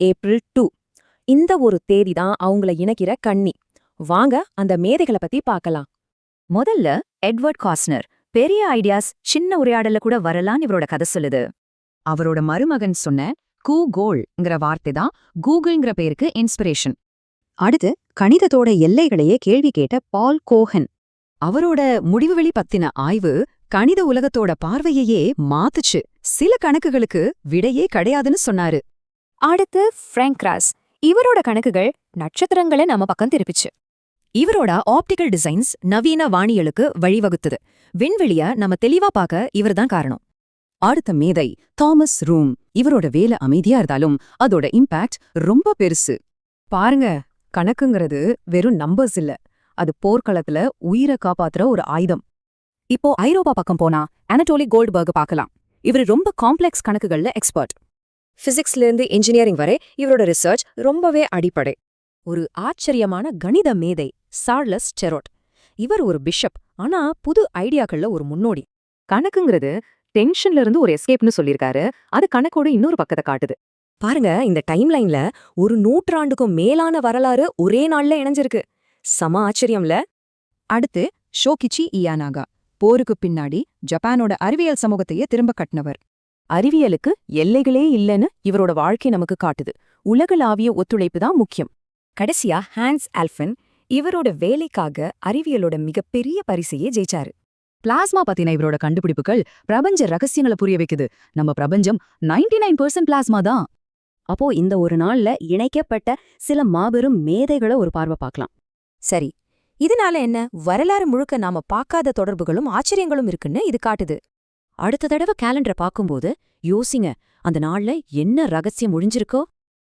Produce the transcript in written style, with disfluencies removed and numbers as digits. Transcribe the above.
April 2. இந்த ஒரு தேதி தான் அவங்கள இணைக்கிற கண்ணி. வாங்க அந்த மேதைகளை பத்தி பார்க்கலாம். முதல்ல எட்வர்ட் காஸ்னர். பெரிய ஐடியாஸ் சின்ன உரையாடல்ல கூட வரலான்னு இவரோட கதை சொல்லுது. அவரோட மருமகன் சொன்ன கூகோள்ங்கிற வார்த்தை தான் கூகுள்ங்கிற பேருக்கு இன்ஸ்பிரேஷன். அடுத்து கணிதத்தோட எல்லைகளையே கேள்வி கேட்ட பால் கோஹன். அவரோட முடிவுவெளி பத்தின ஆய்வு கணித உலகத்தோட பார்வையையே மாத்துச்சு. சில கணக்குகளுக்கு விடையே கிடையாதுன்னு சொன்னாரு. அடுத்து ஃப்ராங்க் கிராஸ். இவரோட கணக்குகள் நட்சத்திரங்களை நம்ம பக்கம் திருப்பிச்சு. இவரோட ஆப்டிகல் டிசைன்ஸ் நவீன வானியலுக்கு வழிவகுத்தது. விண்வெளிய நம்ம தெளிவா பார்க்க இவர்தான் காரணம். அடுத்த மேதை தாமஸ் ரூம். இவரோட வேலை அமைதியா இருந்தாலும் அதோட இம்பாக்ட் ரொம்ப பெருசு. பாருங்க, கணக்குங்கிறது வெறும் நம்பர்ஸ் இல்ல, அது போர்க்களத்துல உயிரை காப்பாத்துற ஒரு ஆயுதம். இப்போ ஐரோப்பா பக்கம் போனா அனடோலி கோல்ட்பர்க் பார்க்கலாம். இவர் ரொம்ப காம்ப்ளெக்ஸ் கணக்குகள்ல எக்ஸ்பர்ட். பிசிக்ஸ்ல இருந்து இன்ஜினியரிங் வரை இவரோட ரிசர்ச் ரொம்பவே அடிப்படை. ஒரு ஆச்சரியமான கணித மேதை சார்லஸ் டெரோட். இவர் ஒரு பிஷப், ஆனா புது ஐடியாக்கள்ல ஒரு முன்னோடி. கணக்குங்கிறது டென்ஷன்ல இருந்து ஒரு எஸ்கேப்னு சொல்லியிருக்காரு. அது கணக்கோட இன்னொரு பக்கத்தை காட்டுது. பாருங்க, இந்த டைம்லைன்ல ஒரு நூற்றாண்டுக்கும் மேலான வரலாறு ஒரே நாள்ல இணைஞ்சிருக்கு. சம ஆச்சரியம்ல. அடுத்து ஷோகிச்சி இயானாகா. போருக்கு பின்னாடி ஜப்பானோட அறிவியல் சமூகத்தையே திரும்ப கட்டினவர். அறிவியலுக்கு எல்லைகளே இல்லைன்னு இவரோட வாழ்க்கை நமக்கு காட்டுது. உலகளாவிய ஒத்துழைப்பு தான் முக்கியம். கடைசியா ஹான்ஸ் ஆல்ஃபன். இவரோட வேலைக்காக அறிவியலோட மிகப்பெரிய பரிசையே ஜெயிச்சாரு. பிளாஸ்மா பத்தின இவரோட கண்டுபிடிப்புகள் பிரபஞ்ச ரகசியங்களை புரிய வைக்குது. நம்ம பிரபஞ்சம் 99% பிளாஸ்மா தான். அப்போ இந்த ஒரு நாள்ல இணைக்கப்பட்ட சில மாபெரும் மேதைகளை ஒரு பார்வை பார்க்கலாம். சரி, இதனால என்ன? வரலாறு முழுக்க நாம பார்க்காத தொடர்புகளும் ஆச்சரியங்களும் இருக்குன்னு இது காட்டுது. அடுத்த தடவை கேலண்டரை பார்க்கும்போது யோசிங்க, அந்த நாள்ல என்ன ரகசியம் ஒழிஞ்சிருக்கோ.